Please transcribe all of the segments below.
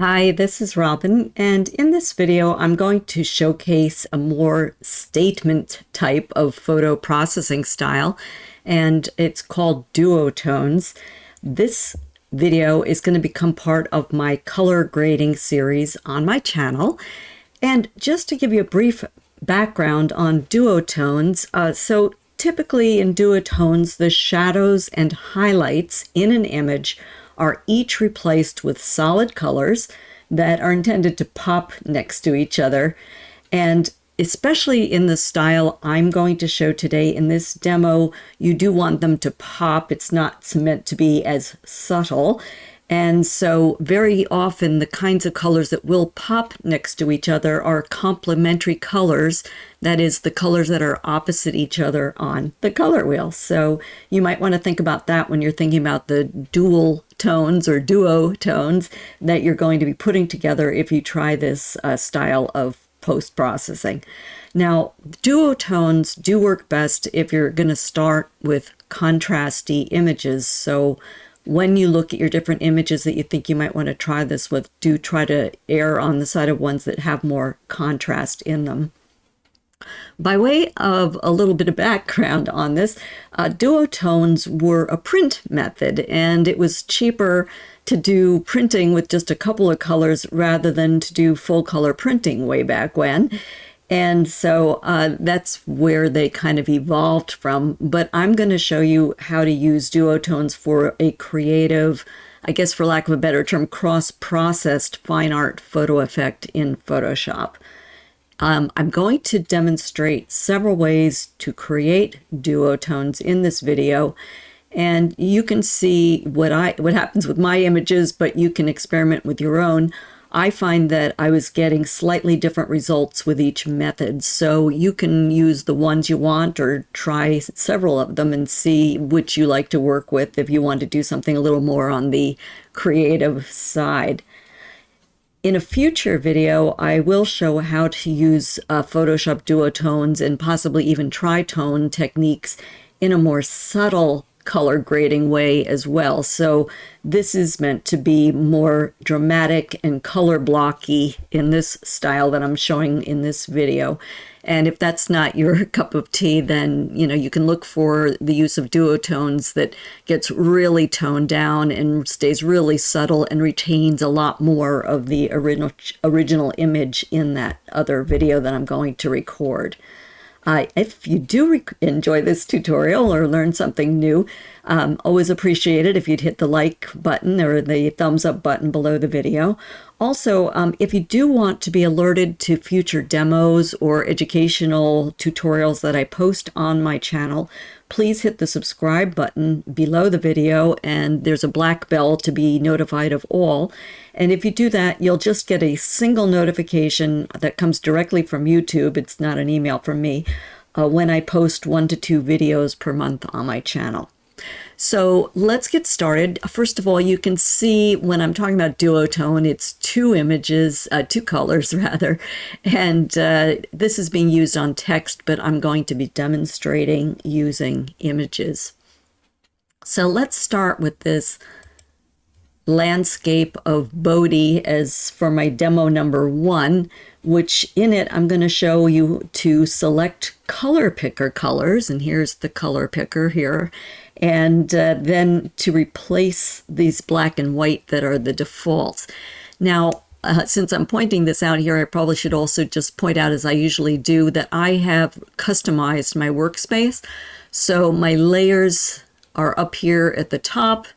Hi, this is Robin, and in this video I'm going to showcase a more statement type of photo processing style, and it's called Duotones. This video is going to become part of my color grading series on my channel. And just to give you a brief background on duotones, so typically in duotones, the shadows and highlights in an image are each replaced with solid colors that are intended to pop next to each other. And especially in the style I'm going to show today in this demo, you do want them to pop. It's not meant to be as subtle. And so very often the kinds of colors that will pop next to each other are complementary colors. That is, the colors that are opposite each other on the color wheel. So you might want to think about that when you're thinking about the dual tones or duotones that you're going to be putting together if you try this style of post-processing. Now, duotones do work best if you're going to start with contrasty images. So when you look at your different images that you think you might want to try this with, do try to err on the side of ones that have more contrast in them. By way of a little bit of background on this, duotones were a print method, and it was cheaper to do printing with just a couple of colors rather than to do full color printing way back when. And so that's where they kind of evolved from. But I'm going to show you how to use duotones for a creative, I guess for lack of a better term, cross-processed fine art photo effect in Photoshop. I'm going to demonstrate several ways to create duotones in this video. And you can see what happens with my images, but you can experiment with your own. I find that I was getting slightly different results with each method. So you can use the ones you want or try several of them and see which you like to work with if you want to do something a little more on the creative side. In a future video, I will show how to use Photoshop duotones and possibly even tritone techniques in a more subtle color grading way as well. So this is meant to be more dramatic and color blocky in this style that I'm showing in this video. And if that's not your cup of tea, then you can look for the use of duotones that gets really toned down and stays really subtle and retains a lot more of the original image in that other video that I'm going to record. If you do enjoy this tutorial or learn something new, always appreciate it if you'd hit the like button or the thumbs up button below the video. Also, if you do want to be alerted to future demos or educational tutorials that I post on my channel, please hit the subscribe button below the video, and there's a black bell to be notified of all. And if you do that, you'll just get a single notification that comes directly from YouTube. It's not an email from me when I post 1 to 2 videos per month on my channel. So let's get started. First of all, you can see when I'm talking about duotone, it's 2 images, 2 colors rather, and this is being used on text, but I'm going to be demonstrating using images. So let's start with this landscape of Bodhi as for my demo number 1, which in it I'm going to show you to select color picker colors, and here's the color picker here, and then to replace these black and white that are the defaults. Now, since I'm pointing this out here, I probably should also just point out, as I usually do, that I have customized my workspace. So my layers are up here at the top.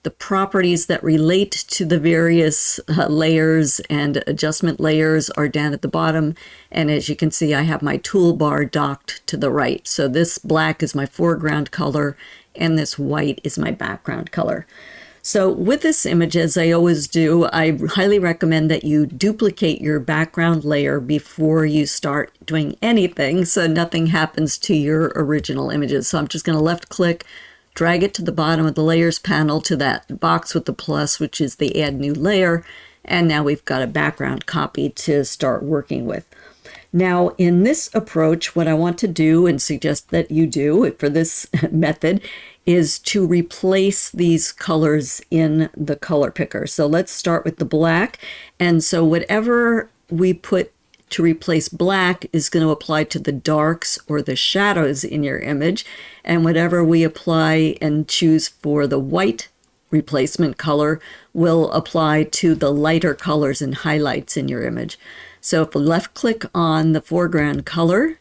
The properties that relate to the various layers and adjustment layers are down at the bottom. And as you can see, I have my toolbar docked to the right. So this black is my foreground color, and this white is my background color. So with this image, as I always do, I highly recommend that you duplicate your background layer before you start doing anything, so nothing happens to your original images. So I'm just going to left click, drag it to the bottom of the layers panel to that box with the plus, which is the add new layer. And now we've got a background copy to start working with. Now, in this approach, what I want to do and suggest that you do for this method is to replace these colors in the color picker. So let's start with the black. And so whatever we put to replace black is going to apply to the darks or the shadows in your image. And whatever we apply and choose for the white replacement color will apply to the lighter colors and highlights in your image. So if we left click on the foreground color,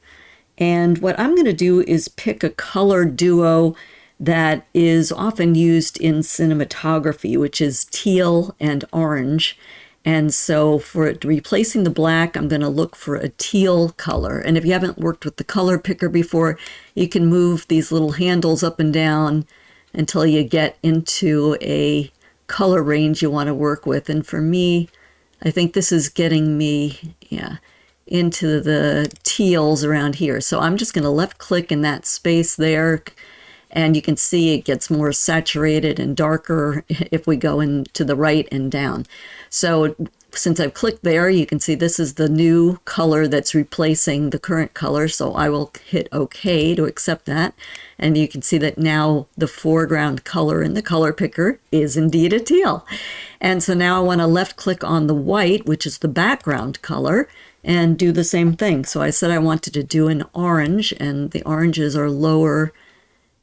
and what I'm going to do is pick a color duo that is often used in cinematography, which is teal and orange. And so for replacing the black, I'm going to look for a teal color. And if you haven't worked with the color picker before, you can move these little handles up and down until you get into a color range you want to work with. And for me, I think this is getting me, into the teals around here. So I'm just going to left click in that space there. And you can see it gets more saturated and darker if we go into the right and down. So since I've clicked there, you can see this is the new color that's replacing the current color. So I will hit OK to accept that. And you can see that now the foreground color in the color picker is indeed a teal. And so now I want to left click on the white, which is the background color, and do the same thing. So I said I wanted to do an orange, and the oranges are lower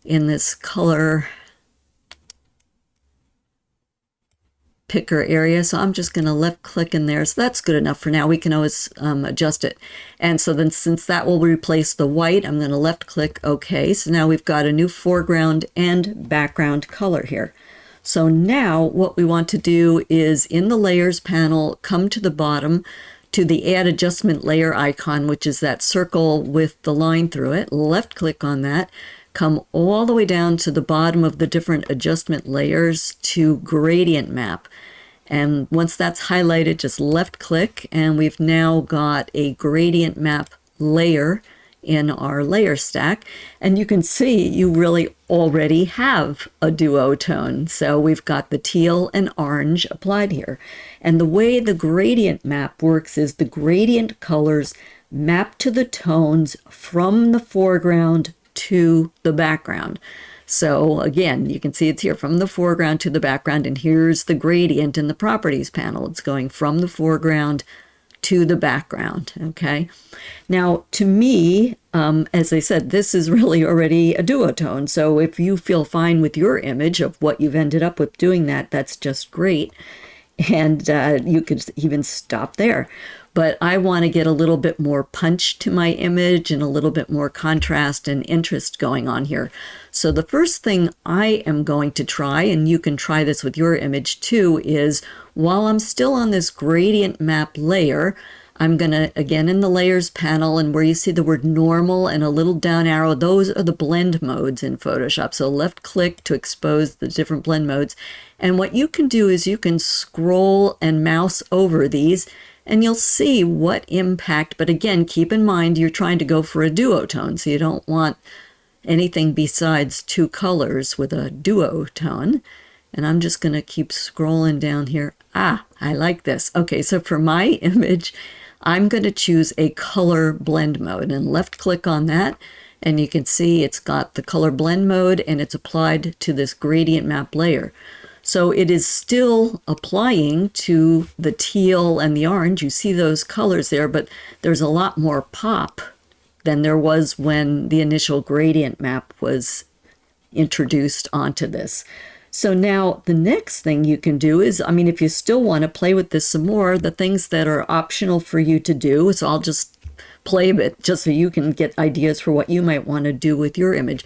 in this color picker area. So I'm just going to left click in there. So that's good enough for now. We can always adjust it. And so then since that will replace the white, I'm going to left click OK. So now we've got a new foreground and background color here. So now what we want to do is in the layers panel, come to the bottom to the add adjustment layer icon, which is that circle with the line through it. Left click on that. Come all the way down to the bottom of the different adjustment layers to gradient map. And once that's highlighted, just left click, and we've now got a gradient map layer in our layer stack. And you can see you really already have a duotone. So we've got the teal and orange applied here. And the way the gradient map works is the gradient colors map to the tones from the foreground to the background. So again, you can see it's here from the foreground to the background, and here's the gradient in the properties panel. It's going from the foreground to the background. Okay. Now, to me, as I said, this is really already a duotone. So if you feel fine with your image of what you've ended up with doing that, that's just great. And you could even stop there. But I want to get a little bit more punch to my image and a little bit more contrast and interest going on here. So the first thing I am going to try, and you can try this with your image too, is while I'm still on this gradient map layer, I'm going to, again, in the layers panel, and where you see the word normal and a little down arrow, those are the blend modes in Photoshop. So left click to expose the different blend modes. And what you can do is you can scroll and mouse over these, and you'll see what impact, but again, keep in mind you're trying to go for a duotone, so you don't want anything besides two colors with a duotone. And I'm just going to keep scrolling down here. Ah, I like this. Okay, so for my image, I'm going to choose a color blend mode, and left click on that, and you can see it's got the color blend mode and it's applied to this gradient map layer. So it is still applying to the teal and the orange. You see those colors there, but there's a lot more pop than there was when the initial gradient map was introduced onto this. So now the next thing you can do is, I mean, if you still want to play with this some more, the things that are optional for you to do, so I'll just play a bit just so you can get ideas for what you might want to do with your image.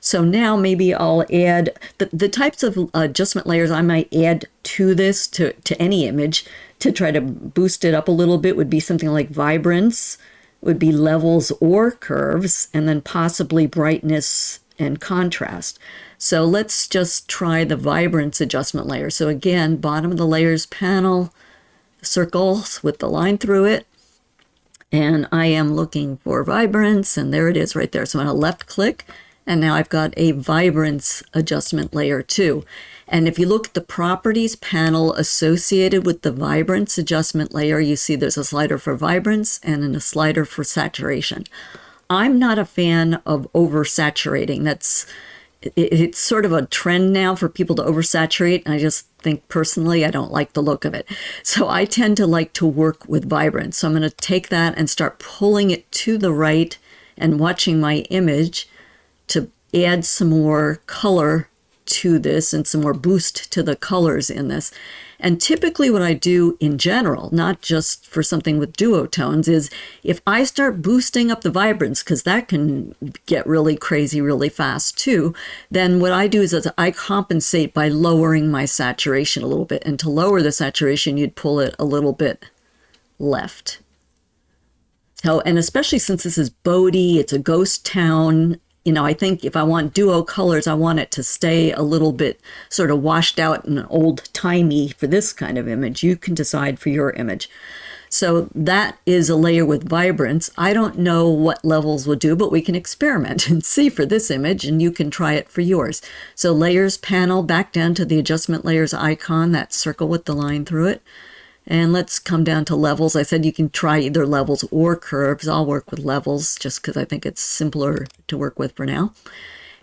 So now maybe I'll add the types of adjustment layers I might add to this, to any image, to try to boost it up a little bit would be something like vibrance, would be levels or curves, and then possibly brightness and contrast. So let's just try the vibrance adjustment layer. So again, bottom of the layers panel, circles with the line through it. And I am looking for vibrance, and there it is right there. So I'm going to left click. And now I've got a vibrance adjustment layer too. And if you look at the properties panel associated with the vibrance adjustment layer, you see there's a slider for vibrance and then a slider for saturation. I'm not a fan of oversaturating. it's sort of a trend now for people to oversaturate. And I just think personally, I don't like the look of it. So I tend to like to work with vibrance. So I'm going to take that and start pulling it to the right and watching my image to add some more color to this and some more boost to the colors in this. And typically what I do in general, not just for something with duotones, is if I start boosting up the vibrance, because that can get really crazy really fast too, then what I do is I compensate by lowering my saturation a little bit. And to lower the saturation, you'd pull it a little bit left. So, and especially since this is Bodie, it's a ghost town, you know, I think if I want duo colors, I want it to stay a little bit sort of washed out and old-timey for this kind of image. You can decide for your image. So that is a layer with vibrance. I don't know what levels will do, but we can experiment and see for this image, and you can try it for yours. So layers panel, back down to the adjustment layers icon, that circle with the line through it. And let's come down to levels. I said you can try either levels or curves. I'll work with levels just because I think it's simpler to work with for now.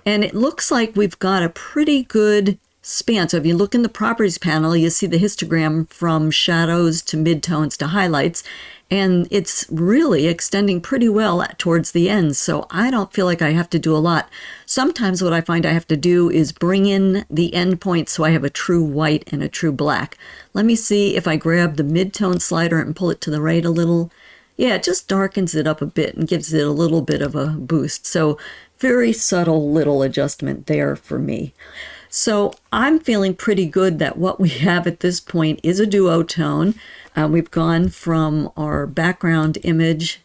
And it looks like we've got a pretty good span. So if you look in the properties panel, you see the histogram from shadows to midtones to highlights. And it's really extending pretty well towards the end. So I don't feel like I have to do a lot. Sometimes what I find I have to do is bring in the end point so I have a true white and a true black. Let me see if I grab the midtone slider and pull it to the right a little. Yeah, it just darkens it up a bit and gives it a little bit of a boost. So very subtle little adjustment there for me. So I'm feeling pretty good that what we have at this point is a duotone. We've gone from our background image,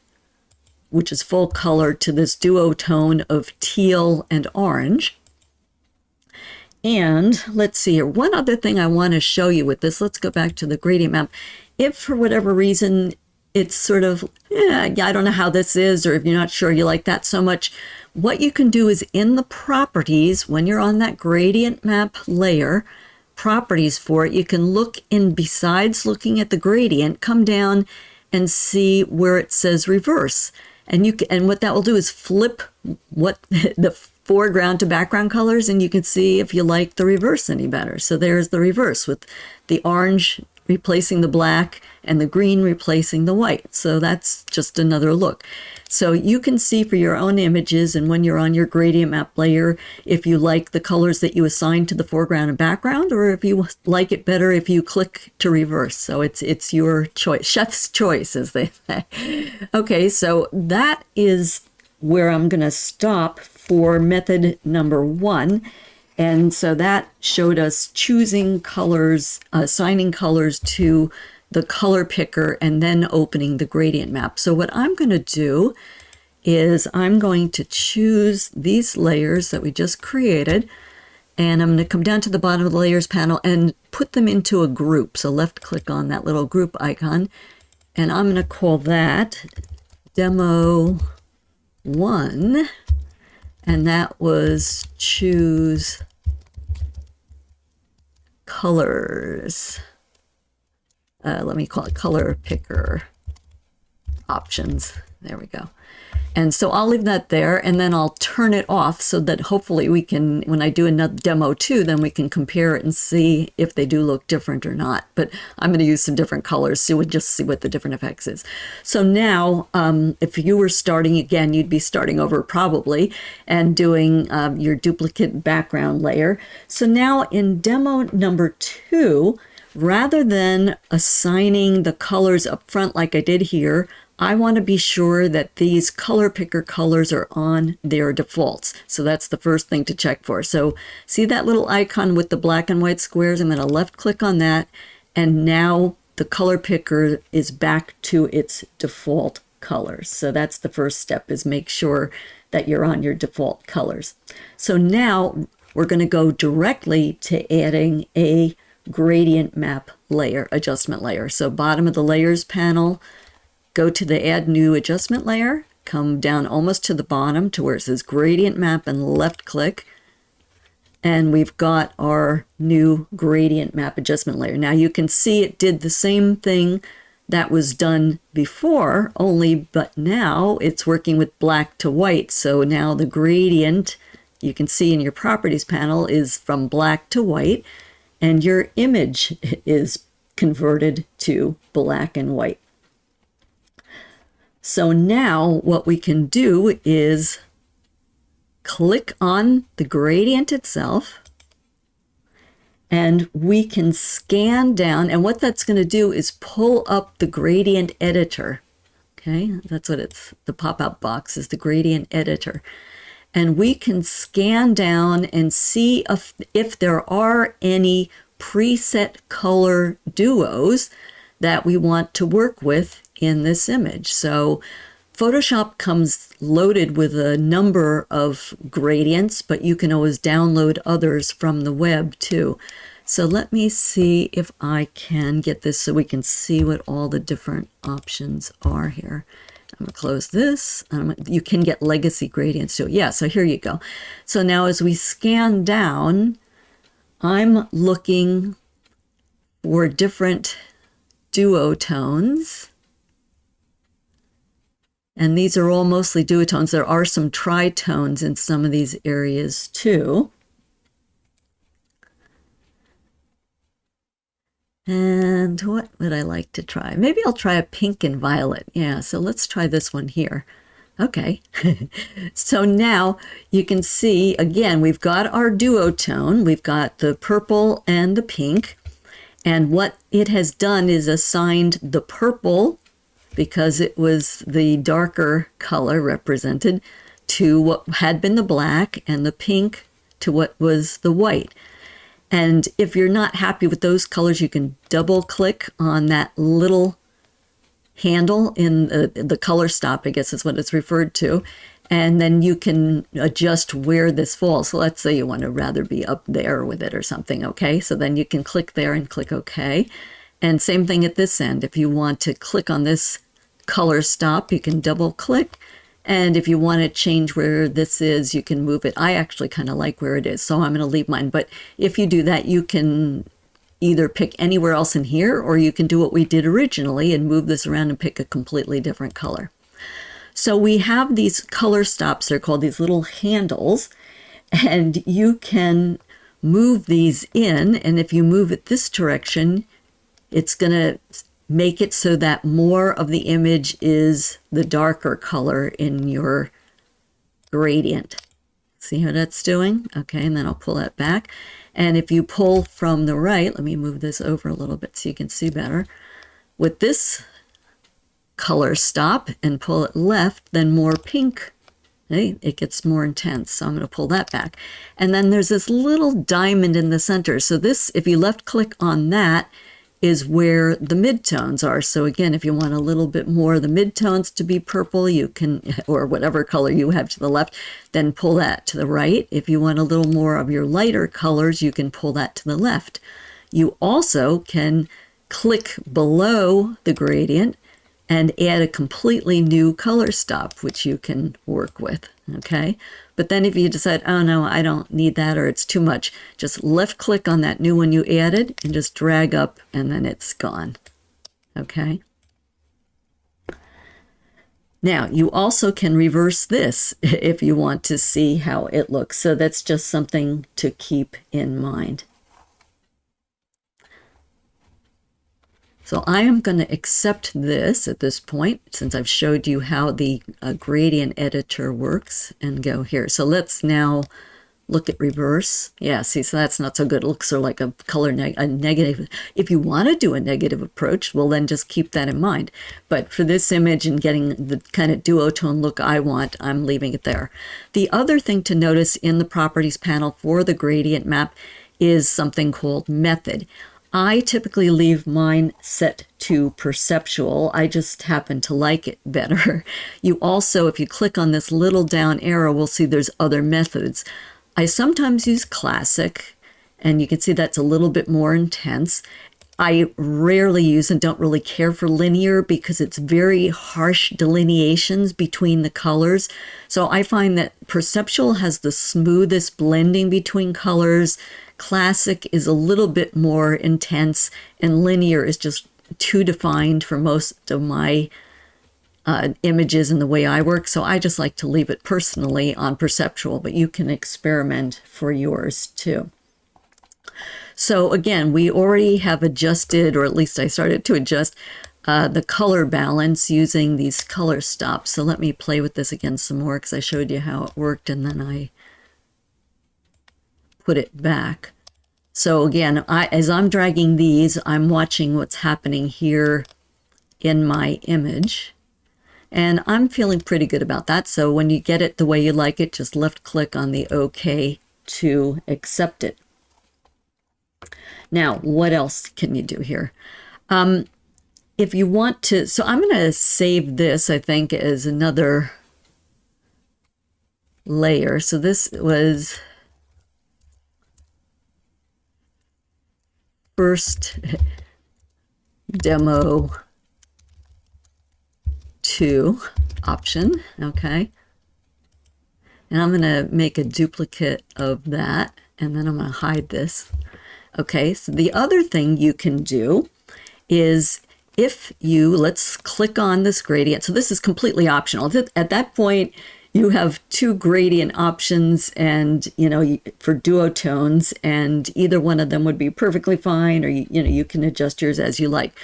which is full color, to this duotone of teal and orange. And let's see here, one other thing I want to show you with this, let's go back to the gradient map. If for whatever reason it's sort of, I don't know how this is, or if you're not sure you like that so much, what you can do is in the properties, when you're on that gradient map layer, properties for it, you can look in, besides looking at the gradient, come down and see where it says reverse. And you can, and what that will do is flip what the foreground to background colors, and you can see if you like the reverse any better. So there's the reverse with the orange replacing the black and the green replacing the white. So that's just another look. So you can see for your own images, and when you're on your gradient map layer, if you like the colors that you assign to the foreground and background, or if you like it better if you click to reverse. So it's your choice, chef's choice, as they say. Okay, so that is where I'm going to stop for method number 1. And so that showed us choosing colors, assigning colors to the color picker, and then opening the gradient map. So what I'm going to do is I'm going to choose these layers that we just created, and I'm going to come down to the bottom of the layers panel and put them into a group. So left click on that little group icon, and I'm going to call that Demo 1, and that was choose colors. Let me call it color picker options. There we go. And so I'll leave that there, and then I'll turn it off so that hopefully we can, when I do another demo 2, then we can compare it and see if they do look different or not. But I'm going to use some different colors so we'll just see what the different effects is. So now, if you were starting again, you'd be starting over probably and doing your duplicate background layer. So now in demo number 2, rather than assigning the colors up front like I did here, I want to be sure that these color picker colors are on their defaults. So that's the first thing to check for. So see that little icon with the black and white squares? I'm going to left click on that, and now the color picker is back to its default colors. So that's the first step, is make sure that you're on your default colors. So now we're going to go directly to adding a gradient map layer, adjustment layer. So bottom of the layers panel, go to the add new adjustment layer, come down almost to the bottom to where it says gradient map, and left click. And we've got our new gradient map adjustment layer. Now you can see it did the same thing that was done before, but now it's working with black to white. So now the gradient you can see in your properties panel is from black to white, and your image is converted to black and white. So now what we can do is click on the gradient itself, and we can scan down, and what that's going to do is pull up the gradient editor. Okay, that's what it's, the pop-up box is the gradient editor. And we can scan down and see if there are any preset color duos that we want to work with in this image. So Photoshop comes loaded with a number of gradients, but you can always download others from the web too. So let me see if I can get this so we can see what all the different options are here. I'm going to close this. You can get legacy gradients too. Yeah, so here you go. So now as we scan down, I'm looking for different duotones. And these are all mostly duotones. There are some tritones in some of these areas too. And what would I like to try? Maybe I'll try a pink and violet. Yeah, so let's try this one here. Okay. So now you can see, again, we've got our duotone. We've got the purple and the pink. And what it has done is assigned the purple, because it was the darker color represented, to what had been the black, and the pink to what was the white. And if you're not happy with those colors, you can double click on that little handle in the color stop, I guess is what it's referred to. And then you can adjust where this falls. So let's say you want to rather be up there with it or something. Okay, so then you can click there and click OK. And same thing at this end. If you want to click on this color stop, you can double click. And if you want to change where this is, you can move it. I actually kind of like where it is, so I'm going to leave mine. But if you do that, you can either pick anywhere else in here, or you can do what we did originally and move this around and pick a completely different color. So we have these color stops. They're called these little handles, and you can move these in. And if you move it this direction, it's going to make it so that more of the image is the darker color in your gradient. See how that's doing? Okay, and then I'll pull that back. And if you pull from the right, let me move this over a little bit so you can see better. With this color stop and pull it left, then more pink. Okay, it gets more intense. So I'm going to pull that back. And then there's this little diamond in the center. So this, if you left click on that, is where the midtones are. So again, if you want a little bit more of the midtones to be purple, you can, or whatever color you have to the left, then pull that to the right. If you want a little more of your lighter colors, you can pull that to the left. You also can click below the gradient and add a completely new color stop, which you can work with, okay? But then if you decide, oh no, I don't need that, or it's too much, just left click on that new one you added and just drag up, and then it's gone, okay? Now, you also can reverse this if you want to see how it looks. So that's just something to keep in mind. So I am going to accept this at this point, since I've showed you how the gradient editor works, and go here. So let's now look at reverse. Yeah, see, so that's not so good. It looks sort of like a color a negative. If you want to do a negative approach, well, then just keep that in mind. But for this image and getting the kind of duotone look I want, I'm leaving it there. The other thing to notice in the properties panel for the gradient map is something called method. I typically leave mine set to perceptual. I just happen to like it better. You also, if you click on this little down arrow, will see there's other methods. I sometimes use classic, and you can see that's a little bit more intense. I rarely use and don't really care for linear because it's very harsh delineations between the colors. So I find that perceptual has the smoothest blending between colors. Classic is a little bit more intense, and linear is just too defined for most of my images in the way I work. So I just like to leave it personally on perceptual, but you can experiment for yours too. So again, we already have adjusted, or at least I started to adjust the color balance using these color stops. So let me play with this again some more because I showed you how it worked and then I put it back. So again, as I'm dragging these, I'm watching what's happening here in my image. And I'm feeling pretty good about that. So when you get it the way you like it, just left click on the OK to accept it. Now, what else can you do here? If you want to, so I'm going to save this, I think, as another layer. So this was first demo 2 option, okay? And I'm going to make a duplicate of that, and then I'm going to hide this. Okay, so the other thing you can do is if you, let's click on this gradient. So this is completely optional. At that point, you have 2 gradient options and, you know, for duotones, and either one of them would be perfectly fine, or, you know, you can adjust yours as you like.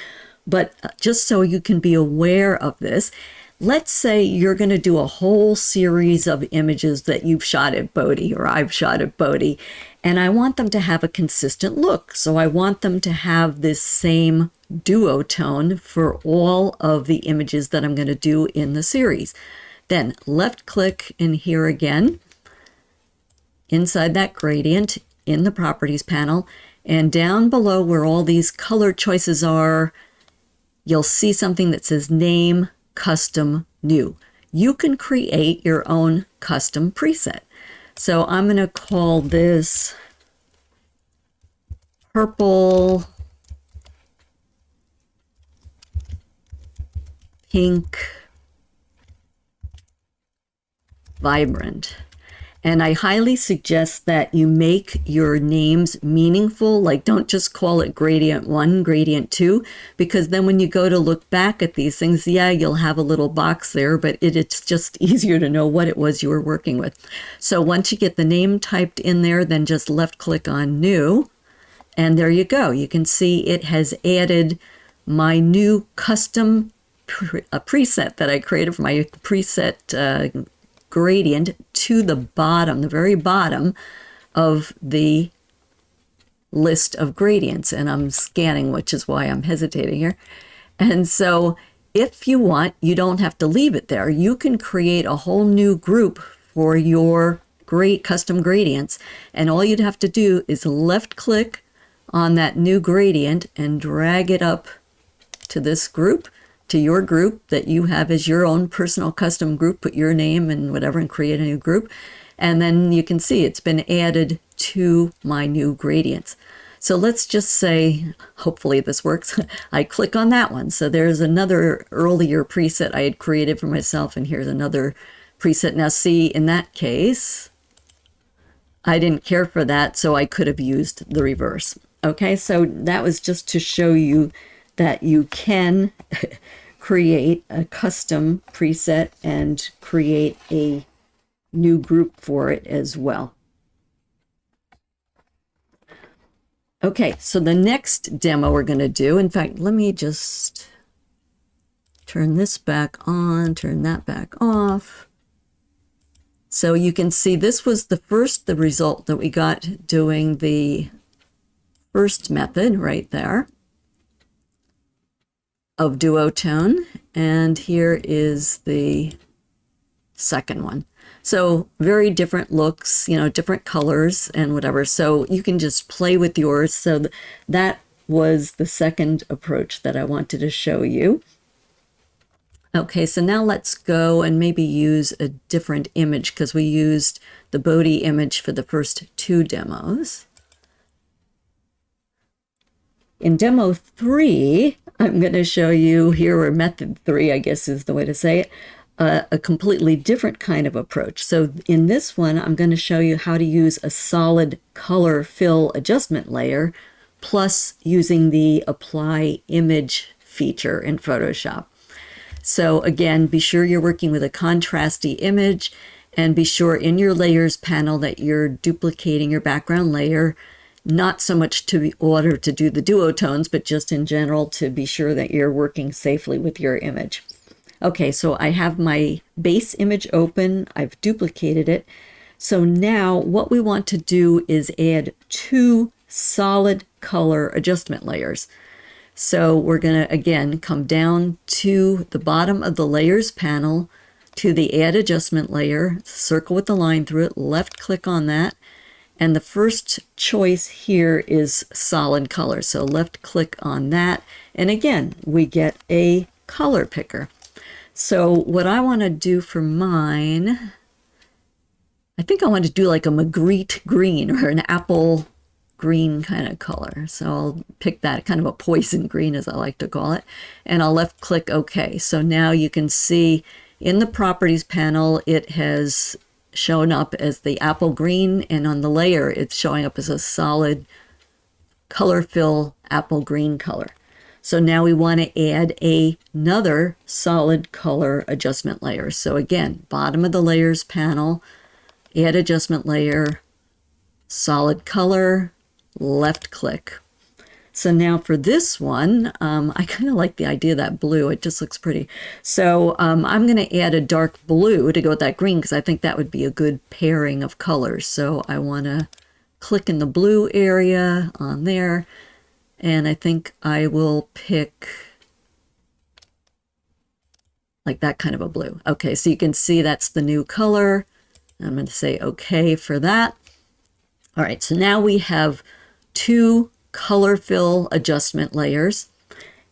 But just so you can be aware of this, let's say you're going to do a whole series of images that you've shot at Bodhi, or I've shot at Bodhi, and I want them to have a consistent look. So I want them to have this same duotone for all of the images that I'm going to do in the series. Then left click in here again, inside that gradient in the properties panel, and down below where all these color choices are, you'll see something that says name, custom, new. You can create your own custom preset. So I'm going to call this purple, pink, vibrant. And I highly suggest that you make your names meaningful. Like, don't just call it gradient 1, gradient 2, because then when you go to look back at these things, yeah, you'll have a little box there, but it's just easier to know what it was you were working with. So once you get the name typed in there, then just left click on new, and there you go. You can see it has added my new custom preset that I created for my preset gradient to the bottom, the very bottom of the list of gradients. And I'm scanning, which is why I'm hesitating here. And so if you want, you don't have to leave it there. You can create a whole new group for your custom gradients. And all you'd have to do is left click on that new gradient and drag it up to this group, to your group that you have as your own personal custom group, put your name and whatever and create a new group. And then you can see it's been added to my new gradients. So let's just say, hopefully this works, I click on that one. So there's another earlier preset I had created for myself, and here's another preset. Now see, in that case, I didn't care for that, so I could have used the reverse. Okay, so that was just to show you that you can create a custom preset and create a new group for it as well. Okay, so the next demo we're going to do, in fact, let me just turn this back on, turn that back off. So you can see this was the result that we got doing the first method right there of duotone, and here is the second one. So very different looks, you know, different colors and whatever. So you can just play with yours. So that was the second approach that I wanted to show you. Okay, so now let's go and maybe use a different image, because we used the Bodhi image for the first 2 demos. In demo 3, I'm going to show you here, or method 3, I guess is the way to say it, a completely different kind of approach. So in this one, I'm going to show you how to use a solid color fill adjustment layer, plus using the apply image feature in Photoshop. So again, be sure you're working with a contrasty image, and be sure in your layers panel that you're duplicating your background layer, not so much to order to do the duotones, but just in general to be sure that you're working safely with your image. Okay, so I have my base image open, I've duplicated it. So now what we want to do is add 2 solid color adjustment layers. So we're going to, again, come down to the bottom of the layers panel to the add adjustment layer, circle with the line through it, left click on that. And the first choice here is solid color. So left click on that. And again, we get a color picker. So what I want to do for mine, I think I want to do like a Magritte green or an apple green kind of color. So I'll pick that, kind of a poison green as I like to call it, and I'll left click OK. So now you can see in the properties panel, it has shown up as the apple green, and on the layer, it's showing up as a solid color fill apple green color. So now we want to add another solid color adjustment layer. So again, bottom of the layers panel, add adjustment layer, solid color, left click. So now for this one, I kind of like the idea of that blue. It just looks pretty. So I'm going to add a dark blue to go with that green because I think that would be a good pairing of colors. So I want to click in the blue area on there. And I think I will pick like that kind of a blue. Okay, so you can see that's the new color. I'm going to say okay for that. All right, so now we have 2 color fill adjustment layers.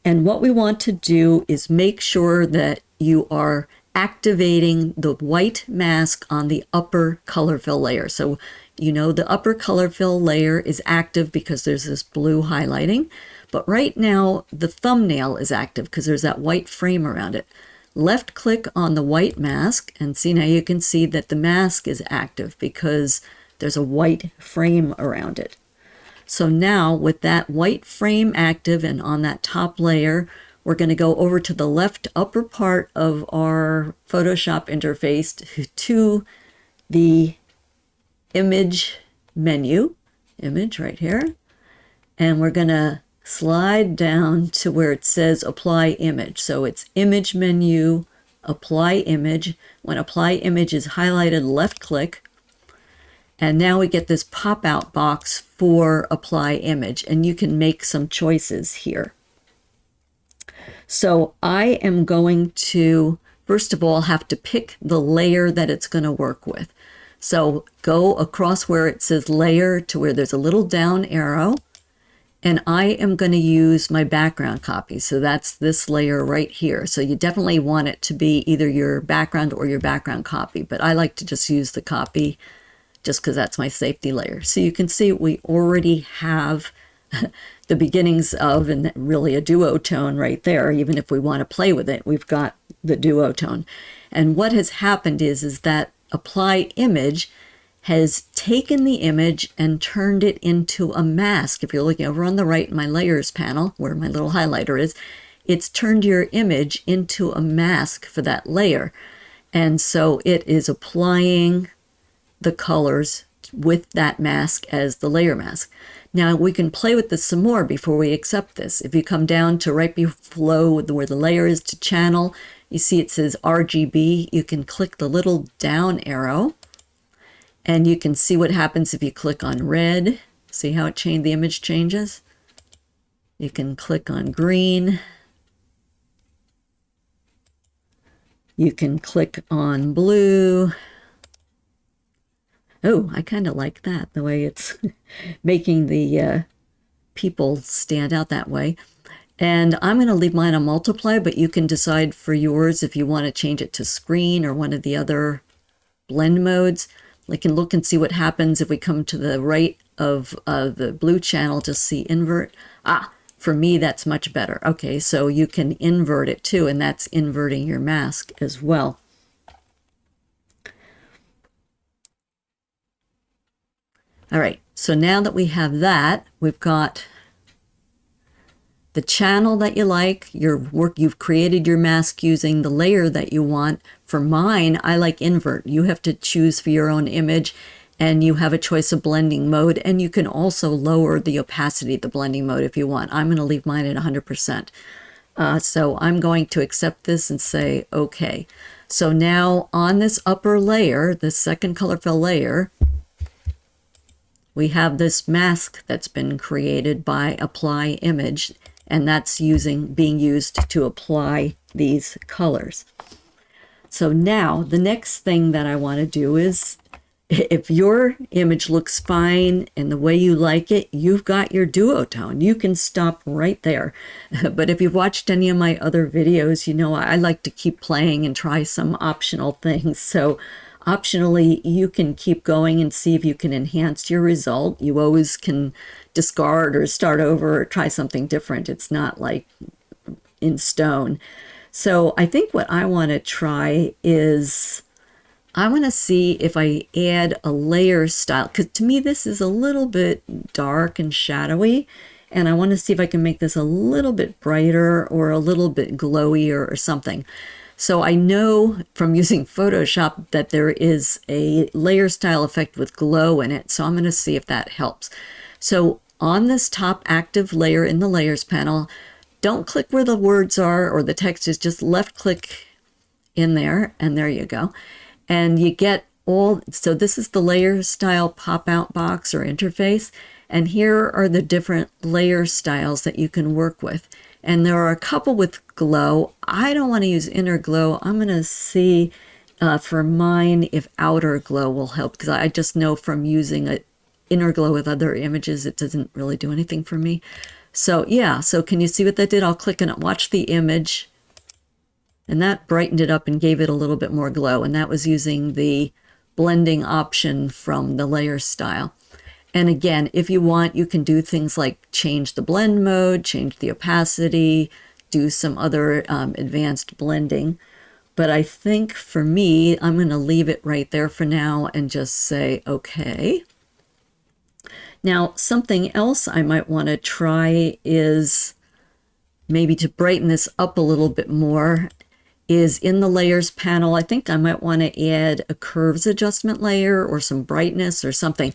And what we want to do is make sure that you are activating the white mask on the upper color fill layer. So you know the upper color fill layer is active because there's this blue highlighting. But right now the thumbnail is active because there's that white frame around it. Left click on the white mask and see, now you can see that the mask is active because there's a white frame around it. So now with that white frame active and on that top layer, we're going to go over to the left upper part of our Photoshop interface to the image menu, image right here, and we're going to slide down to where it says apply image. So it's image menu, apply image. When apply image is highlighted, left click. And now we get this pop-out box for apply image, and you can make some choices here. So I am going to, first of all, have to pick the layer that it's going to work with. So go across where it says layer to where there's a little down arrow, and I am going to use my background copy. So that's this layer right here. So you definitely want it to be either your background or your background copy, but I like to just use the copy just because that's my safety layer. So you can see we already have the beginnings of, and really a duotone right there. Even if we want to play with it, we've got the duotone. And what has happened is that apply image has taken the image and turned it into a mask. If you're looking over on the right in my layers panel, where my little highlighter is, it's turned your image into a mask for that layer. And so it is applying the colors with that mask as the layer mask. Now we can play with this some more before we accept this. If you come down to right below where the layer is to channel, you see it says RGB. You can click the little down arrow and you can see what happens if you click on red. See how the image changes? You can click on green. You can click on blue. Oh, I kind of like that, the way it's making the people stand out that way. And I'm going to leave mine on multiply, but you can decide for yours if you want to change it to screen or one of the other blend modes. We can look and see what happens if we come to the right of the blue channel to see invert. For me, that's much better. Okay, so you can invert it too, and that's inverting your mask as well. All right, so now that we have that, we've got the channel that you like, your work, you've created your mask using the layer that you want. For mine, I like invert. You have to choose for your own image, and you have a choice of blending mode, and you can also lower the opacity of the blending mode if you want. I'm going to leave mine at 100%. So I'm going to accept this and say OK. So now on this upper layer, the second color fill layer, we have this mask that's been created by apply image, and that's being used to apply these colors. So now the next thing that I want to do is, if your image looks fine and the way you like it, you've got your duotone. You can stop right there. But if you've watched any of my other videos, you know I like to keep playing and try some optional things. So optionally, you can keep going and see if you can enhance your result. You always can discard or start over or try something different. It's not like in stone. So I think what I want to try is, I want to see if I add a layer style, because to me this is a little bit dark and shadowy, and I want to see if I can make this a little bit brighter or a little bit glowier or something. So I know from using Photoshop that there is a layer style effect with glow in it, so I'm going to see if that helps. So on this top active layer in the layers panel, don't click where the words are or the text is, just left click in there, and there you go. And you get all, so this is the layer style pop-out box or interface, and here are the different layer styles that you can work with. And there are a couple with glow. I don't want to use inner glow. I'm going to see for mine if outer glow will help, because I just know from using an inner glow with other images, it doesn't really do anything for me. So yeah, so can you see what that did? I'll click on it, watch the image, and that brightened it up and gave it a little bit more glow. And that was using the blending option from the layer style. And again, if you want, you can do things like change the blend mode, change the opacity, do some other advanced blending. But I think for me, I'm going to leave it right there for now and just say, okay. Now, something else I might want to try is maybe to brighten this up a little bit more is in the layers panel. I think I might want to add a curves adjustment layer or some brightness or something.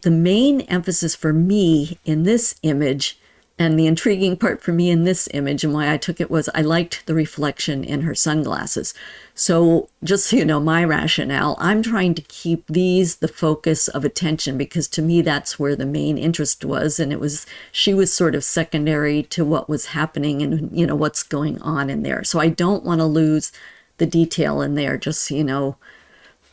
The main emphasis for me in this image, and the intriguing part for me in this image and why I took it, was I liked the reflection in her sunglasses. So just so you know my rationale, I'm trying to keep these the focus of attention, because to me that's where the main interest was, and she was sort of secondary to what was happening and you know what's going on in there. So I don't want to lose the detail in there, just so you know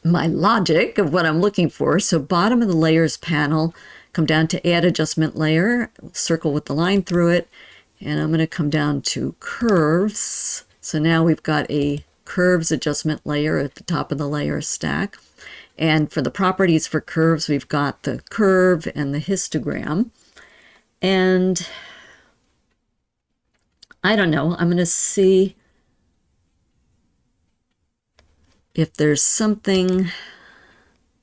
my logic of what I'm looking for. So bottom of the layers panel, come down to add adjustment layer, circle with the line through it, and I'm going to come down to curves. So now we've got a curves adjustment layer at the top of the layer stack. And for the properties for curves, we've got the curve and the histogram. And I don't know, I'm going to see if there's something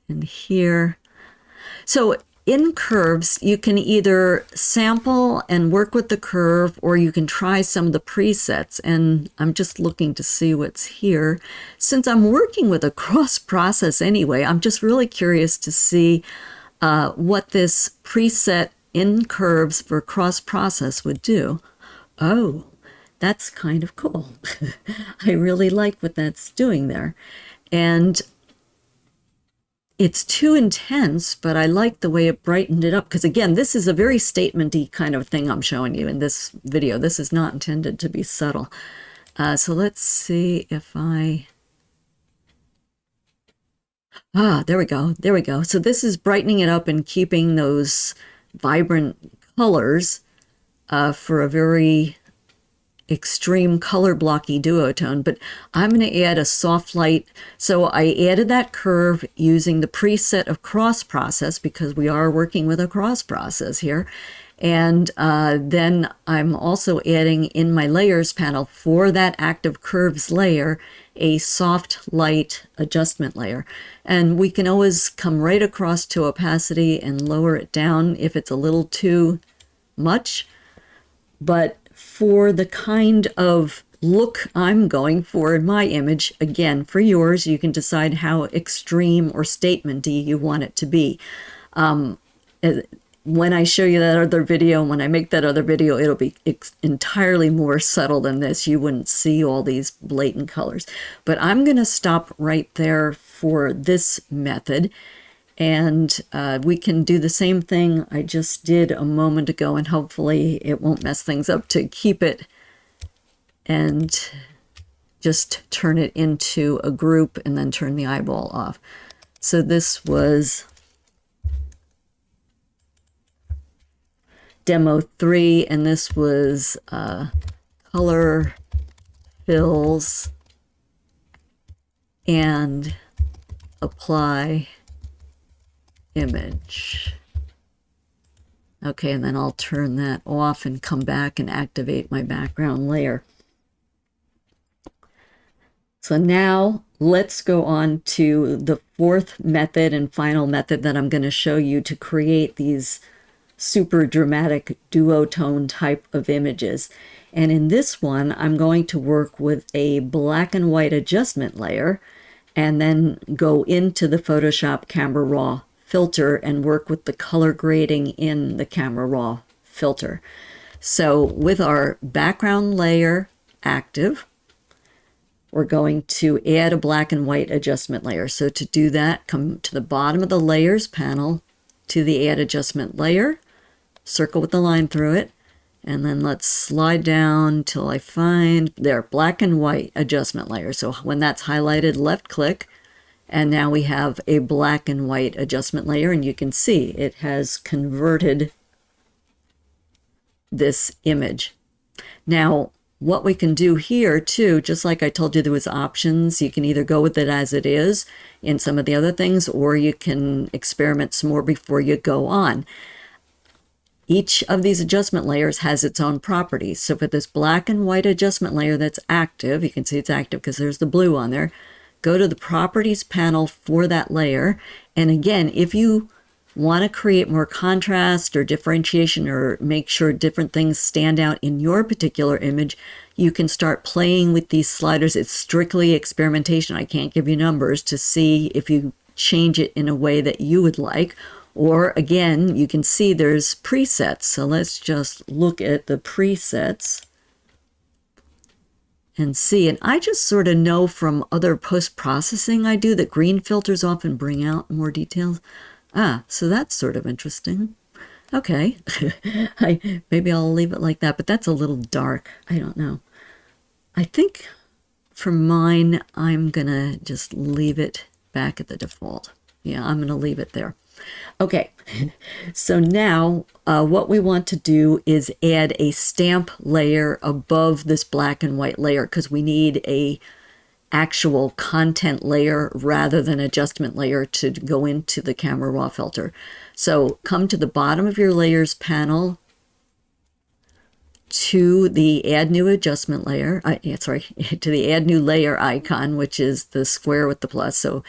in here. So in curves, you can either sample and work with the curve, or you can try some of the presets. And I'm just looking to see what's here. Since I'm working with a cross process anyway, I'm just really curious to see what this preset in curves for cross process would do. Oh, that's kind of cool. I really like what that's doing there. And it's too intense, but I like the way it brightened it up. Because again, this is a very statement-y kind of thing I'm showing you in this video. This is not intended to be subtle. So let's see if there we go. There we go. So this is brightening it up and keeping those vibrant colors for a very extreme color blocky duotone, but I'm going to add a soft light. So I added that curve using the preset of cross process, because we are working with a cross process here. And then I'm also adding in my layers panel for that active curves layer a soft light adjustment layer. And we can always come right across to opacity and lower it down if it's a little too much. But for the kind of look I'm going for in my image. Again, for yours, you can decide how extreme or statement-y you want it to be. When I show you that other video, when I make that other video, it'll be entirely more subtle than this. You wouldn't see all these blatant colors. But I'm going to stop right there for this method. And we can do the same thing I just did a moment ago, and hopefully it won't mess things up, to keep it and just turn it into a group and then turn the eyeball off. So this was demo 3, and this was color fills and apply image. Okay, and then I'll turn that off and come back and activate my background layer. So now let's go on to the fourth method and final method that I'm going to show you to create these super dramatic duotone type of images. And in this one, I'm going to work with a black and white adjustment layer and then go into the Photoshop Camera Raw filter and work with the color grading in the Camera Raw filter. So with our background layer active, we're going to add a black and white adjustment layer. So to do that, come to the bottom of the layers panel, to the add adjustment layer, circle with the line through it, and then let's slide down till I find there, black and white adjustment layer. So when that's highlighted, left click, and now we have a black and white adjustment layer, and you can see it has converted this image. Now, what we can do here too, just like I told you there was options, you can either go with it as it is in some of the other things, or you can experiment some more before you go on. Each of these adjustment layers has its own properties. So for this black and white adjustment layer that's active, you can see it's active because there's the blue on there, go to the properties panel for that layer. And again, if you want to create more contrast or differentiation or make sure different things stand out in your particular image, you can start playing with these sliders. It's strictly experimentation. I can't give you numbers to see if you change it in a way that you would like. Or again, you can see there's presets. So let's just look at the presets and see. And I just sort of know from other post-processing I do that green filters often bring out more details. So that's sort of interesting. Okay, maybe I'll leave it like that, but that's a little dark. I don't know. I think for mine, I'm gonna just leave it back at the default. Yeah, I'm gonna leave it there. Okay, so now what we want to do is add a stamp layer above this black and white layer because we need a actual content layer rather than adjustment layer to go into the Camera Raw filter. So come to the bottom of your layers panel, to the add new adjustment layer, to the add new layer icon, which is the square with the plus. So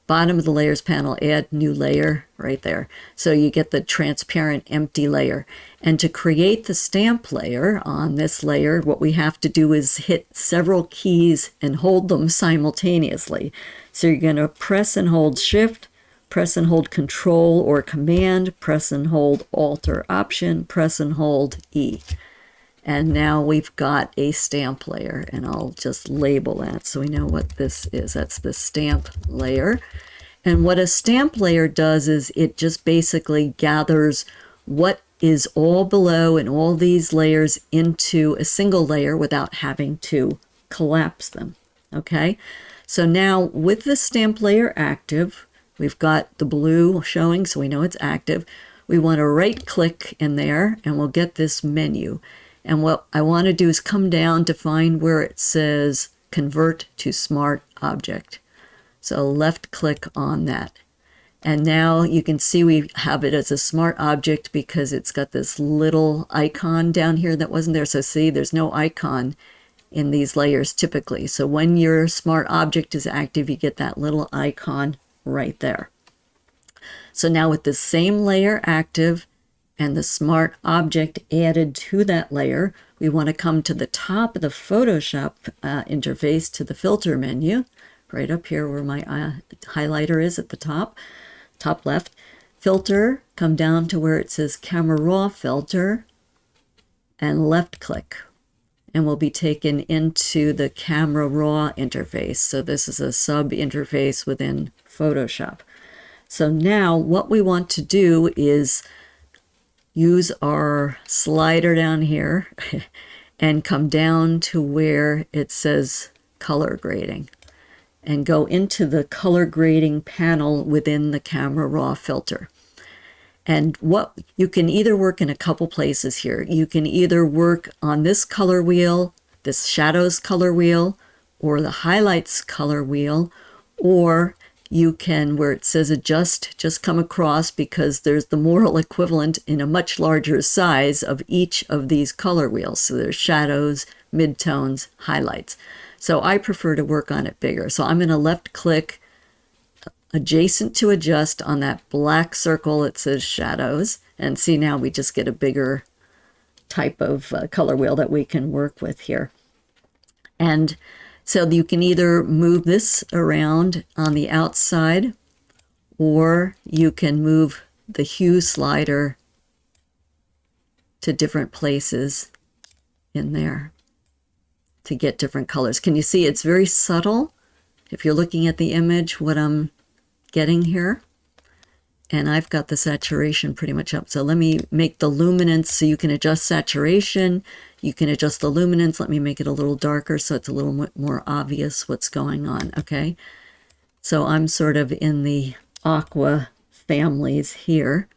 bottom of the layers panel, add new layer right there. So you get the transparent empty layer. And to create the stamp layer on this layer, what we have to do is hit several keys and hold them simultaneously. So you're going to press and hold Shift, press and hold Control or Command, press and hold Alt or Option, press and hold E. And now we've got a stamp layer, and I'll just label that so we know what this is. That's the stamp layer. And what a stamp layer does is it just basically gathers what is all below and all these layers into a single layer without having to collapse them. Okay, so now with the stamp layer active, we've got the blue showing, so we know it's active. We want to right click in there and we'll get this menu. And what I want to do is come down to find where it says Convert to Smart Object. So left click on that. And now you can see we have it as a smart object because it's got this little icon down here that wasn't there. So see, there's no icon in these layers typically. So when your smart object is active, you get that little icon right there. So now with the same layer active and the smart object added to that layer, we want to come to the top of the Photoshop interface, to the filter menu, right up here where my highlighter is at the top left. Filter, come down to where it says Camera Raw Filter, and left click. And we'll be taken into the Camera Raw interface. So this is a sub interface within Photoshop. So now what we want to do is use our slider down here and come down to where it says color grading and go into the color grading panel within the Camera Raw filter. And what you can either work in a couple places here. You can either work on this color wheel, this shadows color wheel, or the highlights color wheel, or you can, where it says adjust, just come across, because there's the moral equivalent in a much larger size of each of these color wheels. So there's shadows, midtones, highlights. So I prefer to work on it bigger. So I'm going to left click adjacent to adjust on that black circle that says shadows, and see, now we just get a bigger type of color wheel that we can work with here. And so you can either move this around on the outside, or you can move the hue slider to different places in there to get different colors. Can you see it's very subtle if you're looking at the image what I'm getting here? And I've got the saturation pretty much up. So let me make the luminance, so you can adjust saturation, you can adjust the luminance. Let me make it a little darker so it's a little more obvious what's going on. Okay, so I'm sort of in the aqua families here.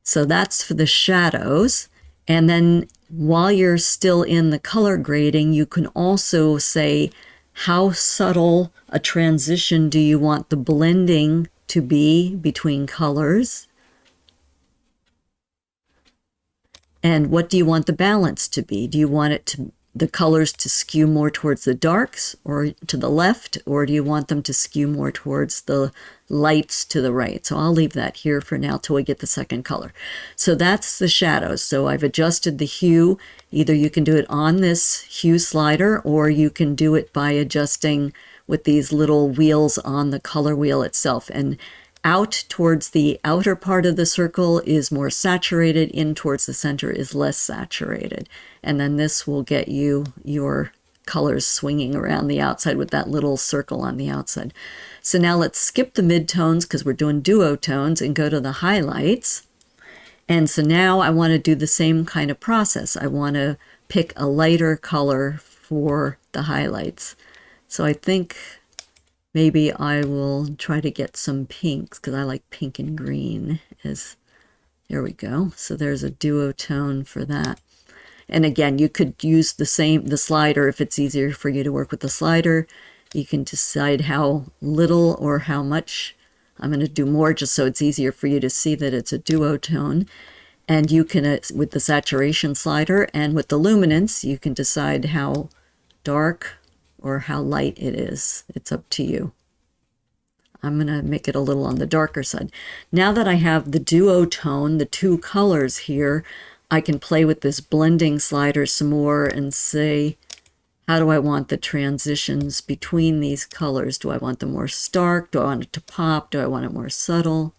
So that's for the shadows. And then while you're still in the color grading, you can also say how subtle a transition do you want the blending to be between colors, and what do you want the balance to be? Do you want it to, the colors to skew more towards the darks or to the left, or do you want them to skew more towards the lights to the right? So I'll leave that here for now till we get the second color. So that's the shadows. So I've adjusted the hue. Either you can do it on this hue slider, or you can do it by adjusting with these little wheels on the color wheel itself. And out towards the outer part of the circle is more saturated, in towards the center is less saturated. And then this will get you your colors swinging around the outside with that little circle on the outside. So now let's skip the midtones because we're doing duotones and go to the highlights. And so now I want to do the same kind of process. I want to pick a lighter color for the highlights. So I think maybe I will try to get some pinks, because I like pink and green. There we go. So there's a duotone for that. And again, you could use the slider if it's easier for you to work with the slider. You can decide how little or how much. I'm going to do more just so it's easier for you to see that it's a duotone. And you can, with the saturation slider and with the luminance, you can decide how dark or how light it is. It's up to you. I'm going to make it a little on the darker side. Now that I have the duotone, the two colors here, I can play with this blending slider some more and say, how do I want the transitions between these colors? Do I want them more stark? Do I want it to pop? Do I want it more subtle?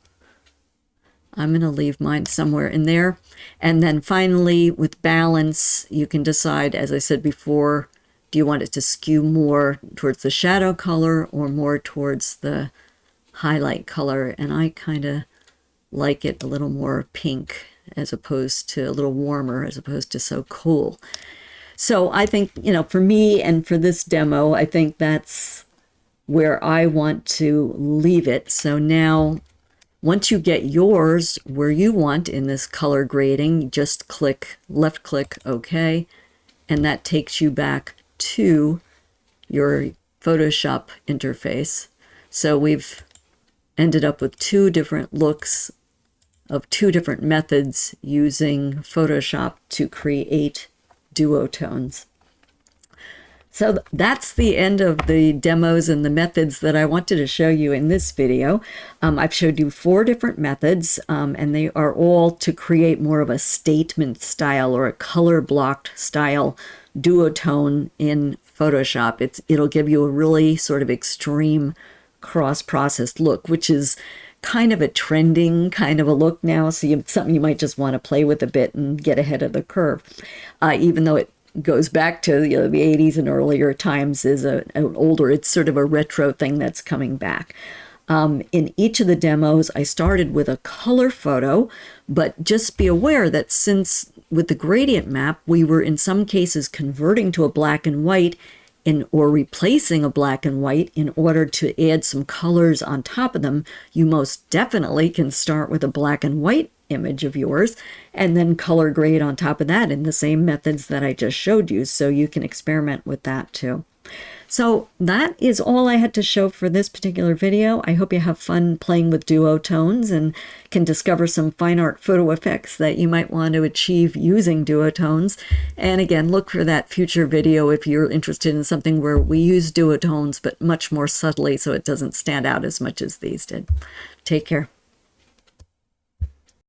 I'm going to leave mine somewhere in there. And then finally, with balance, you can decide, as I said before, do you want it to skew more towards the shadow color or more towards the highlight color? And I kind of like it a little more pink, as opposed to a little warmer, as opposed to so cool. So I think, for me and for this demo, I think that's where I want to leave it. So now, once you get yours where you want in this color grading, just left click OK, and that takes you back to your Photoshop interface. So we've ended up with two different looks of two different methods using Photoshop to create duotones. So that's the end of the demos and the methods that I wanted to show you in this video. I've showed you 4 different methods, and they are all to create more of a statement style or a color blocked style duotone in Photoshop. It'll give you a really sort of extreme cross-processed look, which is kind of a trending kind of a look now. So something you might just want to play with a bit and get ahead of the curve, even though it goes back to the 80s and earlier times. Is an older, it's sort of a retro thing that's coming back. In each of the demos, I started with a color photo, but just be aware that since with the gradient map, we were in some cases converting to a black and white or replacing a black and white in order to add some colors on top of them, you most definitely can start with a black and white image of yours and then color grade on top of that in the same methods that I just showed you. So you can experiment with that too. So that is all I had to show for this particular video. I hope you have fun playing with duotones and can discover some fine art photo effects that you might want to achieve using duotones. And again, look for that future video if you're interested in something where we use duotones, but much more subtly so it doesn't stand out as much as these did. Take care.